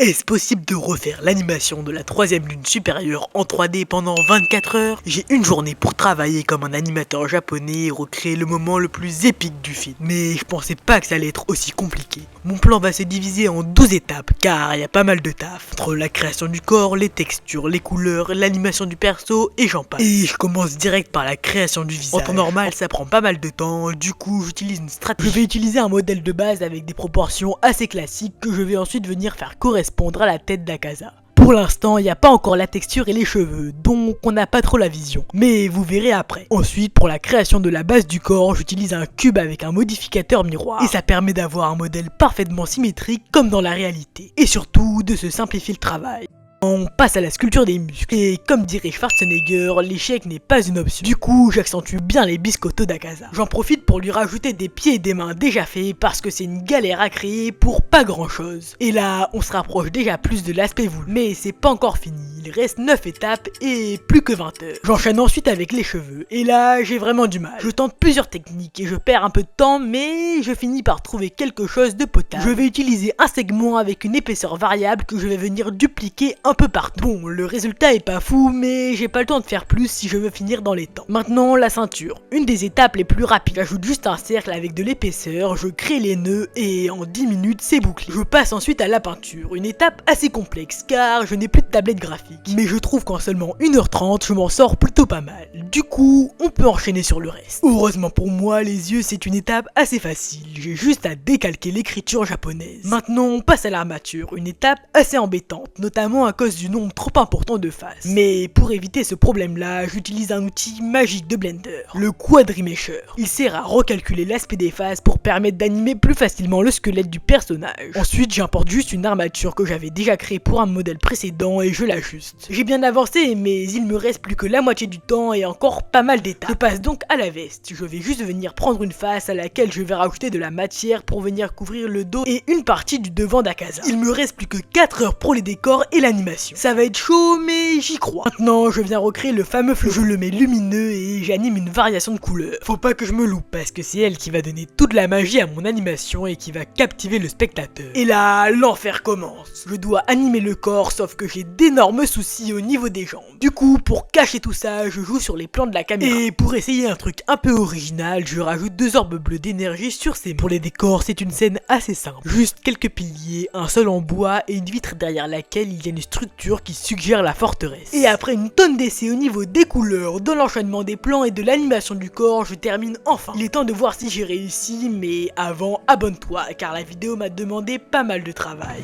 Est-ce possible de refaire l'animation de la troisième lune supérieure en 3D pendant 24 heures? J'ai une journée pour travailler comme un animateur japonais et recréer le moment le plus épique du film. Mais je pensais pas que ça allait être aussi compliqué. Mon plan va se diviser en 12 étapes car il y a pas mal de taf. Entre la création du corps, les textures, les couleurs, l'animation du perso et j'en passe. Et je commence direct par la création du visage. En temps normal ça prend pas mal de temps, du coup j'utilise une stratégie. Je vais utiliser un modèle de base avec des proportions assez classiques que je vais ensuite venir faire correspondre à la tête d'Akaza. Pour l'instant, il n'y a pas encore la texture et les cheveux, donc on n'a pas trop la vision, mais vous verrez après. Ensuite, pour la création de la base du corps, j'utilise un cube avec un modificateur miroir, et ça permet d'avoir un modèle parfaitement symétrique comme dans la réalité, et surtout de se simplifier le travail. On passe à la sculpture des muscles, et comme dirait Schwarzenegger, l'échec n'est pas une option. Du coup, j'accentue bien les biscottos d'Akaza. J'en profite pour lui rajouter des pieds et des mains déjà faits, parce que c'est une galère à créer pour pas grand chose. Et là, on se rapproche déjà plus de l'aspect voulu. Mais c'est pas encore fini, il reste 9 étapes et plus que 20 heures. J'enchaîne ensuite avec les cheveux, et là, j'ai vraiment du mal. Je tente plusieurs techniques et je perds un peu de temps, mais je finis par trouver quelque chose de potable. Je vais utiliser un segment avec une épaisseur variable que je vais venir dupliquer un peu partout. Bon, le résultat est pas fou, mais j'ai pas le temps de faire plus si je veux finir dans les temps. Maintenant, la ceinture. Une des étapes les plus rapides. J'ajoute juste un cercle avec de l'épaisseur, je crée les nœuds et en 10 minutes, c'est bouclé. Je passe ensuite à la peinture. Une étape assez complexe car je n'ai plus de tablette graphique. Mais je trouve qu'en seulement 1h30, je m'en sors plutôt pas mal. Du coup, on peut enchaîner sur le reste. Heureusement pour moi, les yeux, c'est une étape assez facile. J'ai juste à décalquer l'écriture japonaise. Maintenant, on passe à l'armature. Une étape assez embêtante, notamment à cause du nombre trop important de faces. Mais pour éviter ce problème là, j'utilise un outil magique de Blender, le Quadrimesher. Il sert à recalculer l'aspect des faces pour permettre d'animer plus facilement le squelette du personnage. Ensuite j'importe juste une armature que j'avais déjà créée pour un modèle précédent et je l'ajuste. J'ai bien avancé mais il me reste plus que la moitié du temps et encore pas mal d'étapes. Je passe donc à la veste. Je vais juste venir prendre une face à laquelle je vais rajouter de la matière pour venir couvrir le dos et une partie du devant d'Akaza. Il me reste plus que 4 heures pour les décors et l'animation. Ça va être chaud mais j'y crois. Maintenant je viens recréer le fameux flou. Je le mets lumineux et j'anime une variation de couleurs. Faut pas que je me loupe parce que c'est elle qui va donner toute la magie à mon animation et qui va captiver le spectateur. Et là l'enfer commence. Je dois animer le corps sauf que j'ai d'énormes soucis au niveau des jambes. Du coup pour cacher tout ça je joue sur les plans de la caméra. Et pour essayer un truc un peu original je rajoute 2 orbes bleues d'énergie sur ses mains. Pour les décors c'est une scène assez simple. Juste quelques piliers, un sol en bois et une vitre derrière laquelle il y a une structure qui suggère la forteresse. Et après une tonne d'essais au niveau des couleurs, de l'enchaînement des plans et de l'animation du corps, je termine enfin. Il est temps de voir si j'ai réussi, mais avant abonne-toi car la vidéo m'a demandé pas mal de travail.